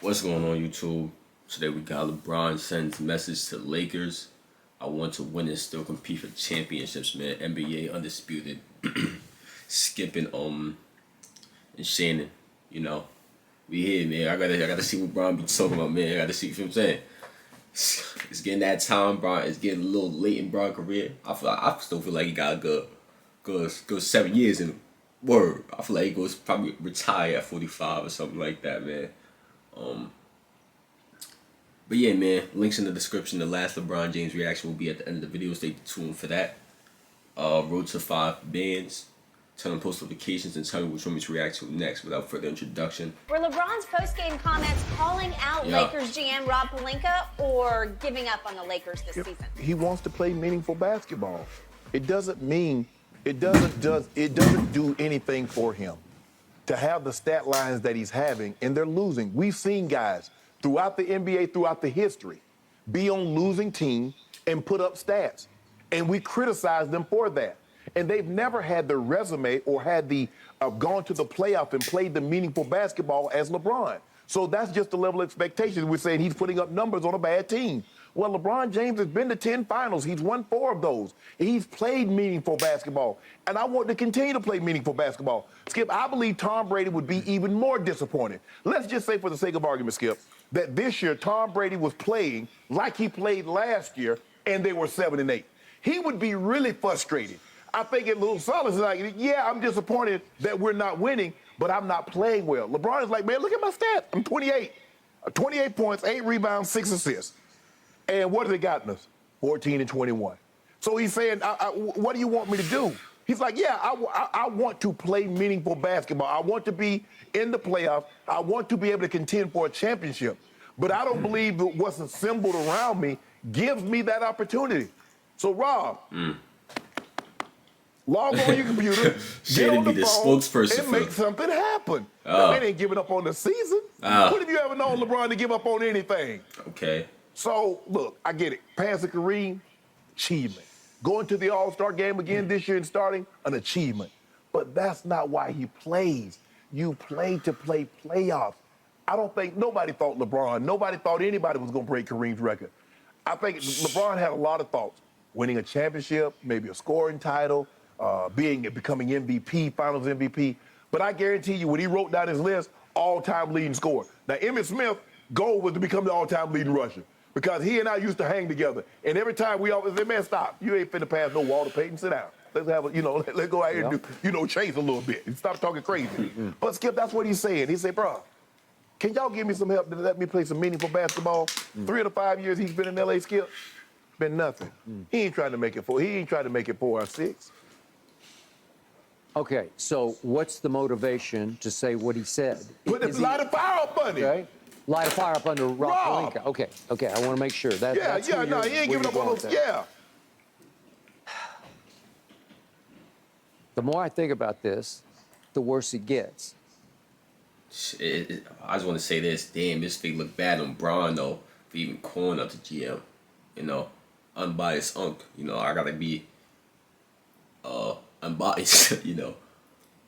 What's going on, YouTube? Today we got LeBron sends message to Lakers. I want to win and still compete for championships, man. NBA undisputed. Skipping and Shannon, you know. We here, man. I gotta see what Bron be talking about, man. I gotta see what I'm saying. It's getting that time, Bron. It's getting a little late in Bron's career. I still feel like he got a good 7 years in him. Word. I feel like he goes probably retire at 45 or something like that, man. But yeah, man, links in the description. The last LeBron James reaction will be at the end of the video. Stay tuned for that. Road to 5 bands. Tell them post notifications and tell me which one to react to next without further introduction. Were LeBron's post-game comments calling out Lakers GM Rob Pelinka or giving up on the Lakers this season? He wants to play meaningful basketball. It doesn't do anything for him to have the stat lines that he's having, and they're losing. We've seen guys throughout the NBA, throughout the history, be on losing teams and put up stats. And we criticize them for that. And they've never had the resume or had the gone to the playoff and played the meaningful basketball as LeBron. So that's just the level of expectations. We're saying he's putting up numbers on a bad team. Well, LeBron James has been to 10 finals. He's won 4 of those. He's played meaningful basketball. And I want to continue to play meaningful basketball. Skip, I believe Tom Brady would be even more disappointed. Let's just say, for the sake of argument, Skip, that this year Tom Brady was playing like he played last year and they were 7-8. He would be really frustrated. I think a little solace is like, yeah, I'm disappointed that we're not winning, but I'm not playing well. LeBron is like, man, look at my stats. I'm 28. 28 points, 8 rebounds, 6 assists. And what have they gotten us? 14 and 21. So he's saying, what do you want me to do? He's like, yeah, I want to play meaningful basketball. I want to be in the playoffs. I want to be able to contend for a championship. But I don't believe that what's assembled around me gives me that opportunity. So, Rob, log on your computer, get on the phone, and make something happen. They ain't giving up on the season. When have you ever known LeBron to give up on anything? Okay. So, look, I get it. Passing Kareem, achievement. Going to the All-Star game again this year and starting, an achievement. But that's not why he plays. You play to play playoffs. I don't think nobody thought nobody thought anybody was going to break Kareem's record. I think LeBron had a lot of thoughts. Winning a championship, maybe a scoring title, becoming MVP, finals MVP. But I guarantee you, when he wrote down his list, all-time leading scorer. Now, Emmitt Smith's goal was to become the all-time leading rusher because he and I used to hang together. And every time we always say, man, stop. You ain't finna pass no Walter Payton. Sit down. Let's have let's go out here and do, chase a little bit. And stop talking crazy. But Skip, that's what he's saying. He said, bro, can y'all give me some help to let me play some meaningful basketball? 3 of the 5 years he's been in L.A., Skip, been nothing. He ain't trying to make it 4. He ain't trying to make it 4 or 6. Okay, so what's the motivation to say what he said? Put a lot of fire up on him. Okay. Light a fire up under Rob Pelinka. Okay, I want to make sure. That's he ain't giving up on those. Yeah. The more I think about this, the worse it gets. I just want to say this. Damn, this thing look bad on Bron, though, for even calling up the GM. Unbiased unk. I got to be unbiased,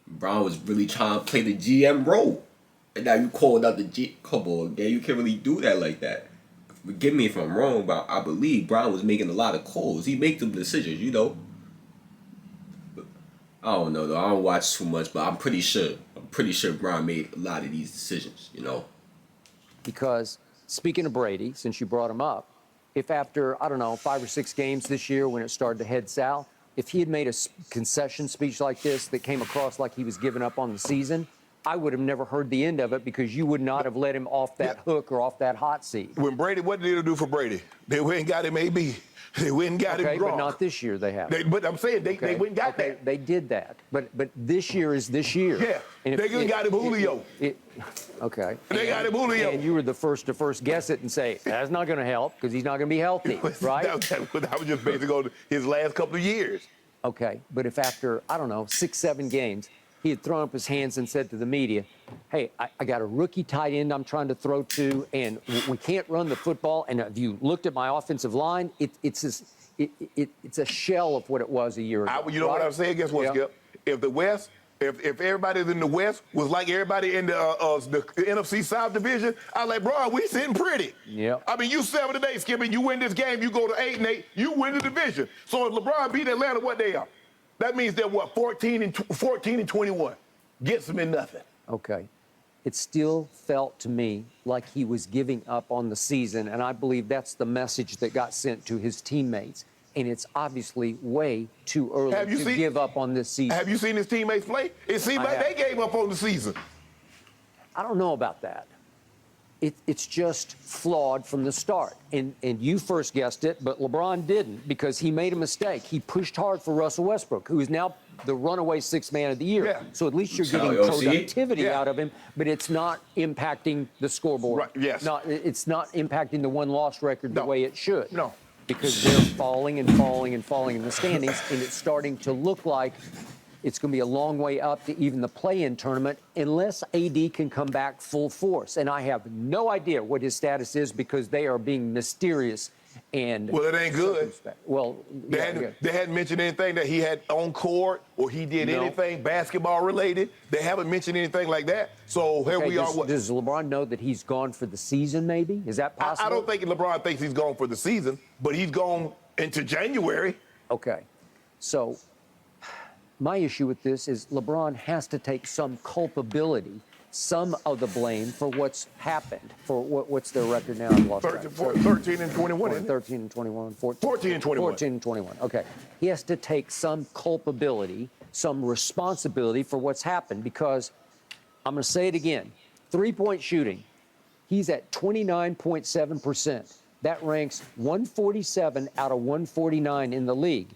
Bron was really trying to play the GM role. And now you called out the come on, man, you can't really do that like that. Forgive me if I'm wrong, but I believe Bron was making a lot of calls. He makes them decisions, But I don't know, though. I don't watch too much, but I'm pretty sure Bron made a lot of these decisions, Because, speaking of Brady, since you brought him up, if after, 5 or 6 games this year when it started to head south, if he had made a concession speech like this that came across like he was giving up on the season, I would have never heard the end of it because you would not have let him off that hook or off that hot seat. When Brady, what did they do for Brady? They went and got him AB. They went and got him Gronk. But not this year they have. But I'm saying they went and got that. They did that. But this year is this year. Yeah, and they got him Julio. Okay. They got him Julio. And you were the first to guess it and say, that's not going to help because he's not going to be healthy, right? that was just basically on his last couple of years. Okay, but if after, 6, 7 games, he had thrown up his hands and said to the media, hey, I got a rookie tight end I'm trying to throw to, and we can't run the football. And if you looked at my offensive line, it's a shell of what it was a year ago. You know what I'm saying? Guess what, Skip? If the West If everybody in the West was like everybody in the NFC South division, I was like, bro, we sitting pretty. Yep. I mean, you 7-8, Skip, and you win this game, you go to 8-8, you win the division. So if LeBron beat Atlanta, what they are? That means they're what, 14 and 21. Gets them in nothing. Okay. It still felt to me like he was giving up on the season, and I believe that's the message that got sent to his teammates. And it's obviously way too early to give up on this season. Have you seen his teammates play? It seems like they gave up on the season. I don't know about that. It's just flawed from the start. And you first guessed it, but LeBron didn't because he made a mistake. He pushed hard for Russell Westbrook, who is now the runaway sixth man of the year. Yeah. So at least you're getting productivity out of him, but it's not impacting the scoreboard. Right, yes. It's not impacting the one-loss record the way it should. No. Because they're falling and falling and falling in the standings, and it's starting to look like it's going to be a long way up to even the play-in tournament unless AD can come back full force. And I have no idea what his status is because they are being mysterious and well, it ain't good. Well, they hadn't mentioned anything that he had on court or he did anything basketball related. They haven't mentioned anything like that. So here we are. Does LeBron know that he's gone for the season? Maybe is that possible? I don't think LeBron thinks he's gone for the season, but he's gone into January. Okay, so my issue with this is LeBron has to take some culpability, some of the blame for what's happened. For what's their record now? 13 and 21. 13 and 21. 14 and 21. 14 and 21. Okay. He has to take some culpability, some responsibility for what's happened because I'm going to say it again. 3-point shooting. He's at 29.7%. That ranks 147 out of 149 in the league.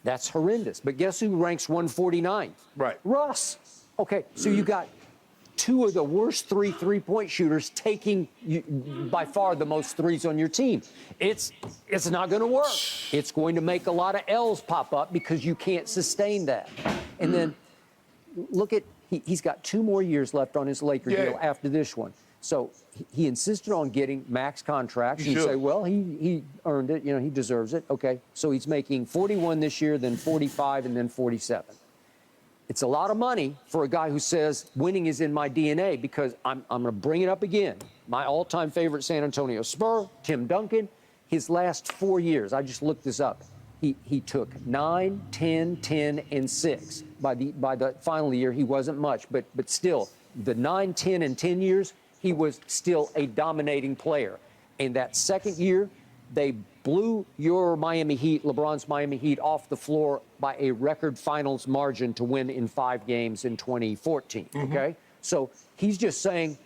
That's horrendous. But guess who ranks 149? Right. Russ. Okay, so you got two of the worst three-point shooters taking by far the most threes on your team. It's not going to work. It's going to make a lot of L's pop up because you can't sustain that. And then look at he's got 2 more years left on his Laker deal after this one. So he insisted on getting max contracts. You say, well, he earned it. You know, he deserves it. Okay, so he's making 41 this year, then 45, and then 47. It's a lot of money for a guy who says winning is in my DNA because I'm going to bring it up again. My all-time favorite San Antonio Spur, Tim Duncan, his last 4 years, I just looked this up. He took 9, 10, 10, and 6. By the final year, he wasn't much, but still, the 9, 10, and 10 years, he was still a dominating player. And that second year, they blew your Miami Heat, LeBron's Miami Heat, off the floor by a record finals margin to win in 5 games in 2014, okay? So he's just saying,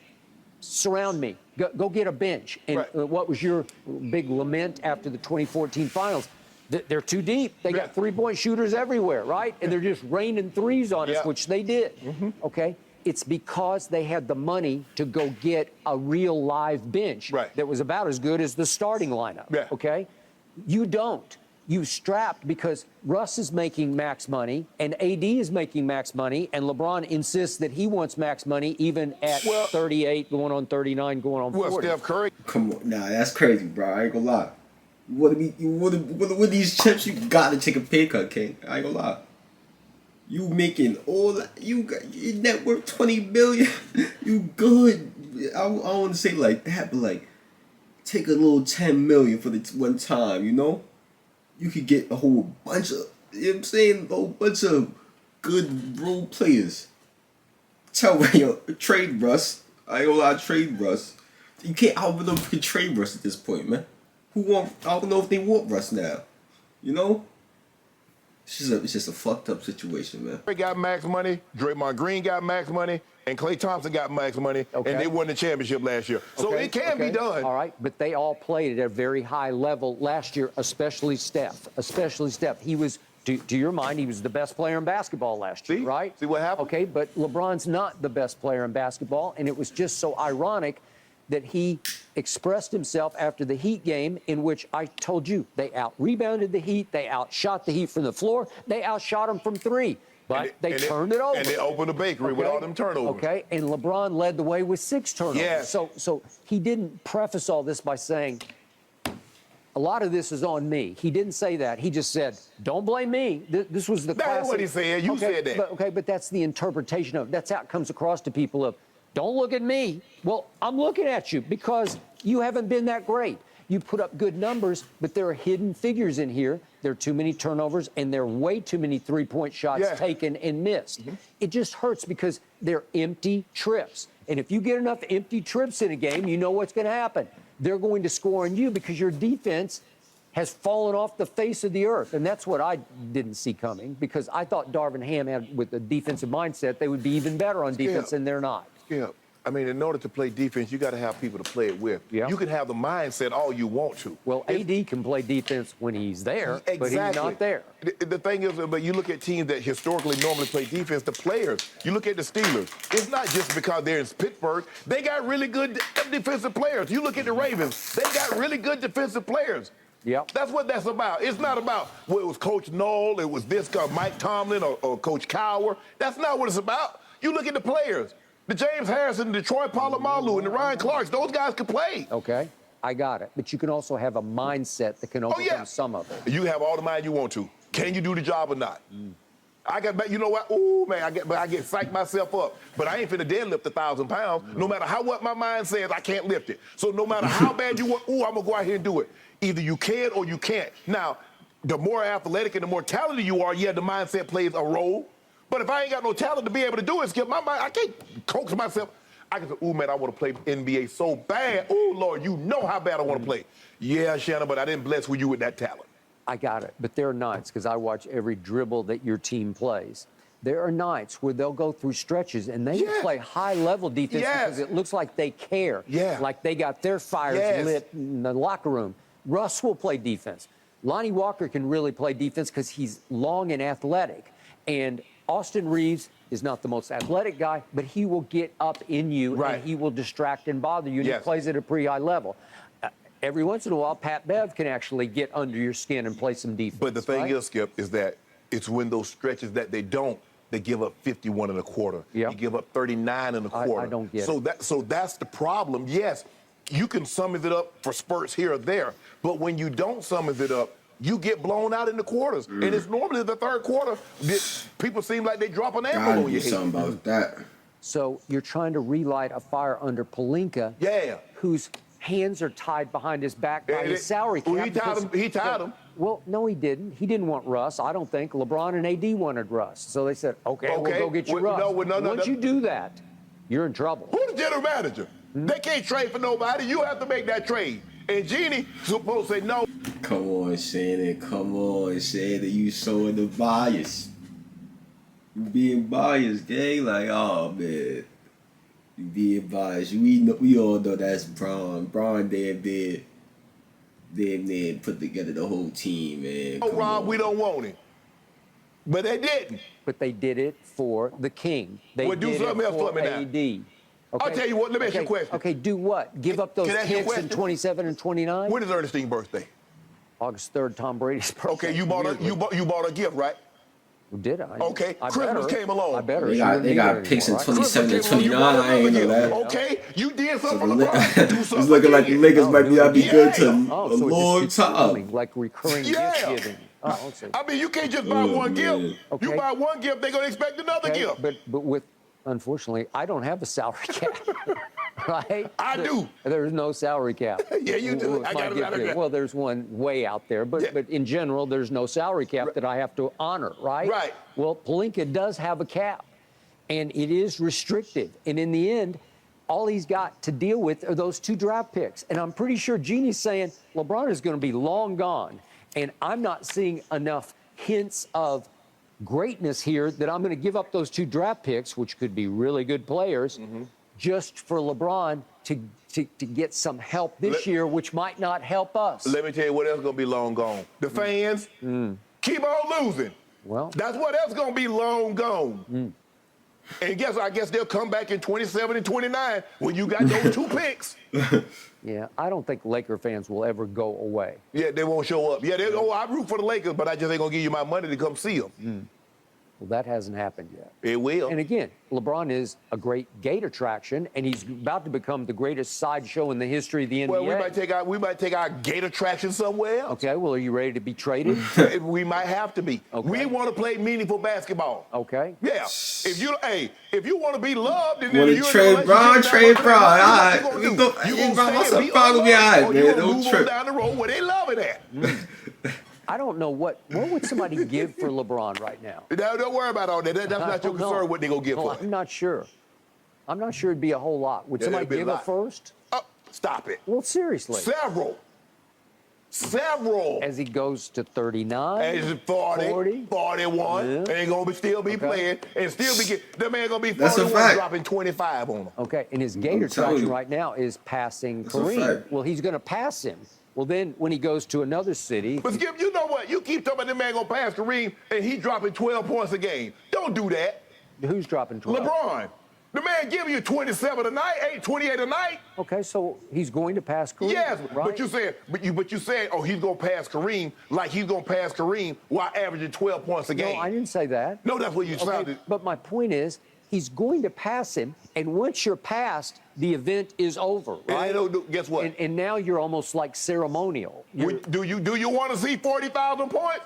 surround me. Go get a bench. And what was your big lament after the 2014 finals? They're too deep. They got 3-point shooters everywhere, right? And they're just raining threes on us, which they did, okay? It's because they had the money to go get a real live bench that was about as good as the starting lineup, okay? You don't. You strapped because Russ is making max money and AD is making max money, and LeBron insists that he wants max money even at 38, going on 39, going on 40. Well, Steph Curry. Come on, nah, that's crazy, bro. I ain't gonna lie. You wanna win these chips, you gotta take a pay cut, King. I ain't gonna lie. You making all that, you got your net worth $20 billion. You good. I don't want to say like that, but like take a little $10 million for the one time, you know? You could get a whole bunch of, you know what I'm saying, a whole bunch of good role players. Tell me, trade Russ. I ain't gonna lie, trade Russ. You can't, I don't know if you can trade Russ at this point, man. I don't know if they want Russ now. You know? It's just a fucked up situation, man. Curry got max money, Draymond Green got max money, and Klay Thompson got max money, and they won the championship last year. So it can be done. All right, but they all played at a very high level last year, especially Steph. He was, to your mind, he was the best player in basketball last year, right? See what happened? Okay, but LeBron's not the best player in basketball, and it was just so ironic that he expressed himself after the Heat game, in which I told you they out-rebounded the Heat, they outshot the Heat from the floor, they outshot them from 3, but they turned it over. And they opened the bakery with all them turnovers. Okay, and LeBron led the way with 6 turnovers. Yes. So he didn't preface all this by saying, a lot of this is on me. He didn't say that. He just said, don't blame me. This was the That's what he said. You said that. But that's the interpretation of, that's how it comes across to people of, don't look at me. Well, I'm looking at you because you haven't been that great. You put up good numbers, but there are hidden figures in here. There are too many turnovers, and there are way too many three-point shots taken and missed. It just hurts because they're empty trips. And if you get enough empty trips in a game, you know what's going to happen. They're going to score on you because your defense has fallen off the face of the earth. And that's what I didn't see coming, because I thought Darvin Ham had, with a defensive mindset, they would be even better on defense, and they're not. Yeah. I mean, in order to play defense, you got to have people to play it with. Yeah. You can have the mindset all you want to. Well, AD can play defense when he's there, but he's not there. The thing is, but you look at teams that historically normally play defense, the players, you look at the Steelers, it's not just because they're in Pittsburgh. They got really good defensive players. You look at the Ravens, they got really good defensive players. Yep. That's what that's about. It's not about, well, it was Coach Knoll, it was this guy, Mike Tomlin, or Coach Cowher. That's not what it's about. You look at the players. The James Harrison, the Troy Polamalu, and the Ryan Clarks, those guys can play. Okay, I got it. But you can also have a mindset that can overcome some of it. You have all the mind you want to. Can you do the job or not? I got, you know what? Ooh, man, I get psyched myself up. But I ain't finna deadlift 1,000 pounds. No matter what my mind says, I can't lift it. So no matter how bad you want, I'm gonna go out here and do it. Either you can or you can't. Now, the more athletic and the more talented you are, the mindset plays a role. But if I ain't got no talent to be able to do it, Skip, my mind, I can't coax myself. I can say, ooh, man, I want to play NBA so bad. Ooh, Lord, you know how bad I want to play. Yeah, Shannon, but I didn't bless you with that talent. I got it. But there are nights, because I watch every dribble that your team plays. There are nights where they'll go through stretches and they play high-level defense because it looks like they care. Like they got their fires lit in the locker room. Russ will play defense. Lonnie Walker can really play defense because he's long and athletic. And Austin Reeves is not the most athletic guy, but he will get up in you and he will distract and bother you, and he plays at a pretty high level. Every once in a while, Pat Bev can actually get under your skin and play some defense. But the thing is, Skip, is that it's when those stretches that they give up 51 and a quarter. You give up 39 and a quarter. I don't get it. So that's the problem. Yes, you can summon it up for spurts here or there, but when you don't summon it up, you get blown out in the quarters. And it's normally the third quarter that people seem like they drop an ammo on your head. Something about that. So you're trying to relight a fire under Pelinka, whose hands are tied behind his back by his salary cap. He tied him. Well, no, he didn't. He didn't want Russ. I don't think. LeBron and AD wanted Russ. So they said, okay, we'll go get you Russ. Once you do that, you're in trouble. Who's the general manager? They can't trade for nobody. You have to make that trade. And Jeannie supposed to say no. Come on, Shannon. Come on, Shannon. You showing the bias. You being biased, gang. Like, oh, man. You being biased. We all know that's Bron. Bron damn near put together the whole team, man. Oh, Rob, we don't want him. But they didn't. But they did it for the king. They do did something it else for me now. AD. Okay. I'll tell you what, let me ask you a question. Okay, do what? Give up those picks in 27 and 29? When is Ernestine's birthday? August 3rd, Tom Brady's birthday. Okay, you bought a gift, right? Did I? Okay, Christmas came along. I better. They got picks in 27 and 29. I ain't know that. Okay, you did something for LeBron. It's looking like the Lakers might be good to a long time. Like recurring gift giving. Oh, okay. I mean, you can't just buy one gift. Okay. You buy one gift, they're going to expect another gift. But with, unfortunately, I don't have a salary cap. Right? I do. There's no salary cap. Yeah, you do. I got it. Well, there's one way out there, but in general, there's no salary cap that I have to honor, right? Right. Well, Pelinka does have a cap, and it is restricted. And in the end, all he's got to deal with are those 2 draft picks. And I'm pretty sure Jeannie's saying LeBron is going to be long gone, and I'm not seeing enough hints of greatness here that I'm going to give up those 2 draft picks, which could be really good players, just for LeBron to get some help this year, which might not help us. Let me tell you what else is going to be long gone. The fans keep on losing. Well, that's what else is going to be long gone. And I guess they'll come back in 27 and 29 when you got those 2 picks. Yeah, I don't think Laker fans will ever go away. Yeah, they won't show up. Yeah, I root for the Lakers, but I just ain't going to give you my money to come see them. Well, that hasn't happened yet. It will. And again, LeBron is a great gate attraction, and he's about to become the greatest sideshow in the history of the NBA. Well, we might take our gate attraction somewhere else. Okay, well, are you ready to be traded? We might have to be. Okay. We want to play meaningful basketball. Okay. Yeah. If you want to be loved, and Want then to you trade Bron? Trade Bron. All right. You Bron, gonna what's stay up? and be Bron gonna be all right, or man. you gonna Don't move on trip. down the road where they love it at. I don't know what would somebody give for LeBron right now? Don't worry about all that. That's not your concern what they gonna get No, for it. I'm not sure. I'm not sure it'd be a whole lot. Would Yeah, somebody it'd be a give a lot. first? Stop it. Well, seriously. Several. As he goes to 39, As 40, 41, Yeah. ain't gonna still be playing, and still be that man gonna be That's a 41 fact. dropping 25 on him. Okay, and his gate telling attraction you. right now is passing That's a Kareem. fact. Well, he's going to pass him. Well, then when he goes to another city, But Skip, you know what? You keep talking about the man gonna pass Kareem, and he dropping 12 points a game. Don't do that. who's dropping 12? LeBron. The man giving you 27 a night, 28 a night. Okay, so he's going to pass Kareem. Yes, right? but you said, oh, he's gonna pass Kareem like he's gonna pass Kareem while averaging 12 points a game. No, I didn't say that. No, that's what you sounded. But my point is, he's going to pass him, and once you're past, the event is over, right? Guess what? And now you're almost like ceremonial. Do you want to see 40,000 points?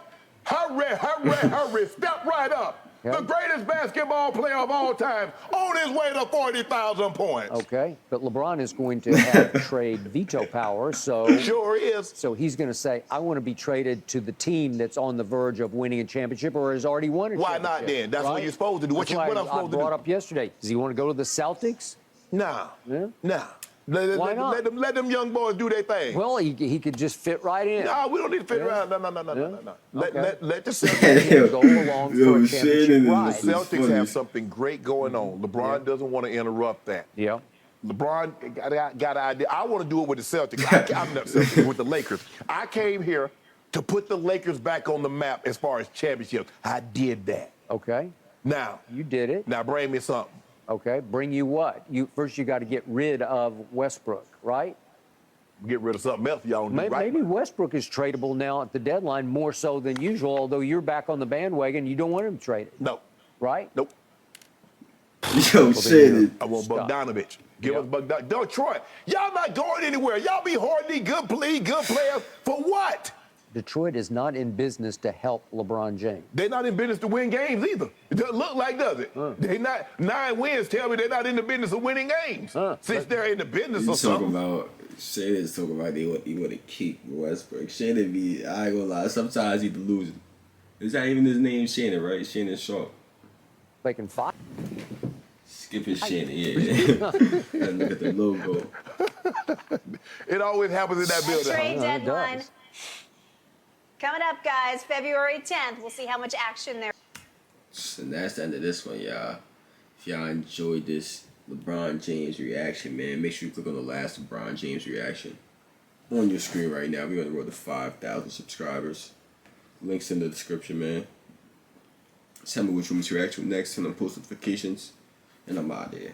Hurry, step right up. Yeah. The greatest basketball player of all time on his way to 40,000 points. Okay, but LeBron is going to have trade veto power, so Sure is. So he's going to say, I want to be traded to the team that's on the verge of winning a championship or has already won a Why championship. not then? That's what you're supposed to do. What That's why I'm I supposed to brought do? up yesterday. Does he want to go to the Celtics? Nah. Yeah. Nah. Why not? Let them young boys do their thing. Well, he could just fit right in. No, we don't need to fit around. No. Okay. Let the He'll Celtics. go along for Yo, a championship Shannon ride. is The It's Celtics funny. have something great going on. LeBron doesn't want to interrupt that. Yeah. LeBron got an idea. I want to do it with the Celtics. I'm not Celtics, with the Lakers. I came here to put the Lakers back on the map as far as championships. I did that. Okay. Now You did it. bring me something. Okay. Bring you what? First you got to get rid of Westbrook, right? Get rid of something else y'all do, right? Maybe Westbrook is tradable now at the deadline more so than usual, although you're back on the bandwagon. You don't want him traded, No. right? Nope. Yo, Shannon. I want Stop. Bogdanovich. Give Yeah. us Bogdanovich. Detroit, y'all not going anywhere. Y'all be hoarding these good players for what? Detroit is not in business to help LeBron James. They're not in business to win games either. It doesn't look like, does it? They not 9 wins tell me they're not in the business of winning games. Since they're in the business You of talking something. about Shannon's talking about he want to keep Westbrook. Shannon be, I ain't gonna lie, sometimes he losing. Is that even his name, Shannon, right? Shannon Sharp. They can fight. Skip his Shannon, yeah. And look at the logo. It always happens in that A building. trade it deadline does. coming up, guys. February 10th. We'll see how much action there. And that's the end of this one, y'all. If y'all enjoyed this LeBron James reaction, man, make sure you click on the last LeBron James reaction on your screen right now. We're on the road to 5,000 subscribers. Links in the description, man. Tell me which one to react to next, and on post notifications. And I'm out there.